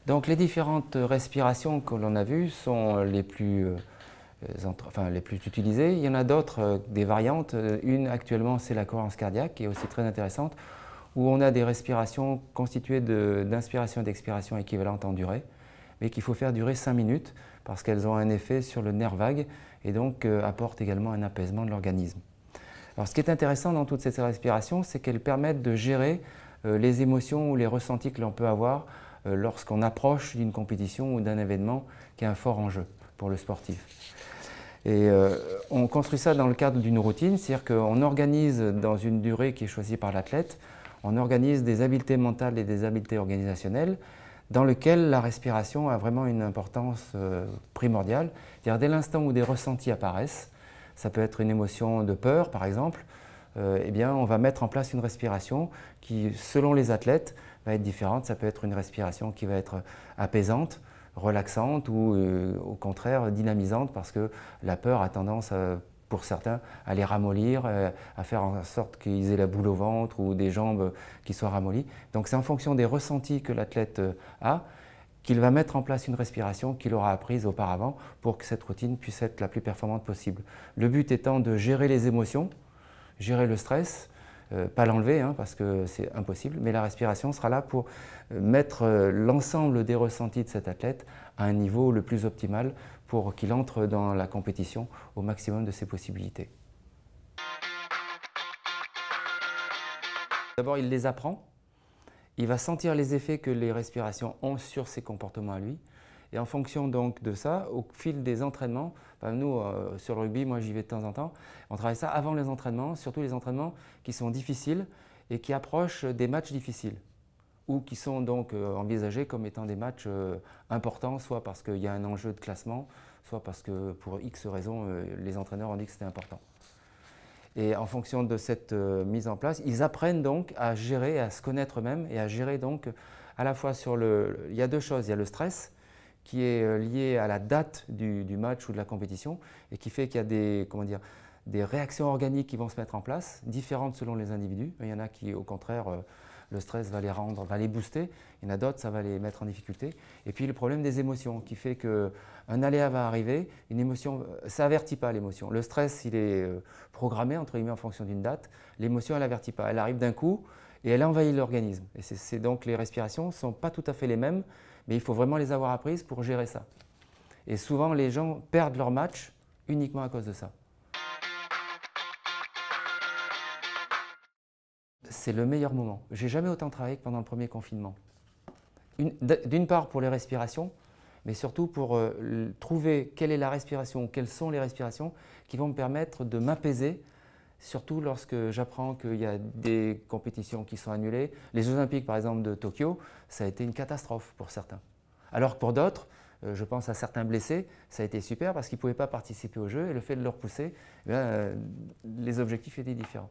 Donc les différentes respirations que l'on a vues sont les plus utilisées. Il y en a d'autres, des variantes. Une actuellement, c'est la cohérence cardiaque, qui est aussi très intéressante, où on a des respirations constituées d'inspiration et d'expiration équivalentes en durée, mais qu'il faut faire durer 5 minutes, parce qu'elles ont un effet sur le nerf vague, et donc apportent également un apaisement de l'organisme. Alors ce qui est intéressant dans toutes ces respirations, c'est qu'elles permettent de gérer les émotions ou les ressentis que l'on peut avoir lorsqu'on approche d'une compétition ou d'un événement qui a un fort enjeu pour le sportif. Et on construit ça dans le cadre d'une routine, c'est-à-dire qu'on organise dans une durée qui est choisie par l'athlète, on organise des habiletés mentales et des habiletés organisationnelles dans lesquelles la respiration a vraiment une importance primordiale. C'est-à-dire dès l'instant où des ressentis apparaissent, ça peut être une émotion de peur par exemple, eh bien, on va mettre en place une respiration qui, selon les athlètes, va être différente. Ça peut être une respiration qui va être apaisante, relaxante ou au contraire dynamisante parce que la peur a tendance, pour certains, à les ramollir, à faire en sorte qu'ils aient la boule au ventre ou des jambes qui soient ramollies. Donc c'est en fonction des ressentis que l'athlète a qu'il va mettre en place une respiration qu'il aura apprise auparavant pour que cette routine puisse être la plus performante possible. Le but étant de gérer les émotions, gérer le stress, pas l'enlever parce que c'est impossible, mais la respiration sera là pour mettre l'ensemble des ressentis de cet athlète à un niveau le plus optimal pour qu'il entre dans la compétition au maximum de ses possibilités. D'abord, il les apprend, il va sentir les effets que les respirations ont sur ses comportements à lui. Et en fonction donc de ça, au fil des entraînements, nous sur le rugby, moi j'y vais de temps en temps, on travaille ça avant les entraînements, surtout les entraînements qui sont difficiles et qui approchent des matchs difficiles ou qui sont donc envisagés comme étant des matchs importants, soit parce qu'il y a un enjeu de classement, soit parce que pour X raisons, les entraîneurs ont dit que c'était important. Et en fonction de cette mise en place, ils apprennent donc à gérer, à se connaître eux-mêmes et à gérer donc à la fois sur le… Il y a deux choses, il y a le stress, qui est lié à la date du match ou de la compétition et qui fait qu'il y a des réactions organiques qui vont se mettre en place, différentes selon les individus. Il y en a qui, au contraire, le stress va les booster. Il y en a d'autres, ça va les mettre en difficulté. Et puis le problème des émotions qui fait qu'un aléa va arriver, une émotion, ça n'avertit pas l'émotion. Le stress, il est programmé, entre guillemets, en fonction d'une date. L'émotion, elle n'avertit pas. Elle arrive d'un coup et elle envahit l'organisme. Et c'est donc les respirations ne sont pas tout à fait les mêmes, mais il faut vraiment les avoir apprises pour gérer ça. Et souvent, les gens perdent leur match uniquement à cause de ça. C'est le meilleur moment. J'ai jamais autant travaillé que pendant le premier confinement. D'une part pour les respirations, mais surtout pour trouver quelle est la respiration, quelles sont les respirations qui vont me permettre de m'apaiser, surtout lorsque j'apprends qu'il y a des compétitions qui sont annulées. Les Jeux Olympiques, par exemple, de Tokyo, ça a été une catastrophe pour certains. Alors que pour d'autres, je pense à certains blessés, ça a été super parce qu'ils ne pouvaient pas participer aux Jeux et le fait de leur pousser, les objectifs étaient différents.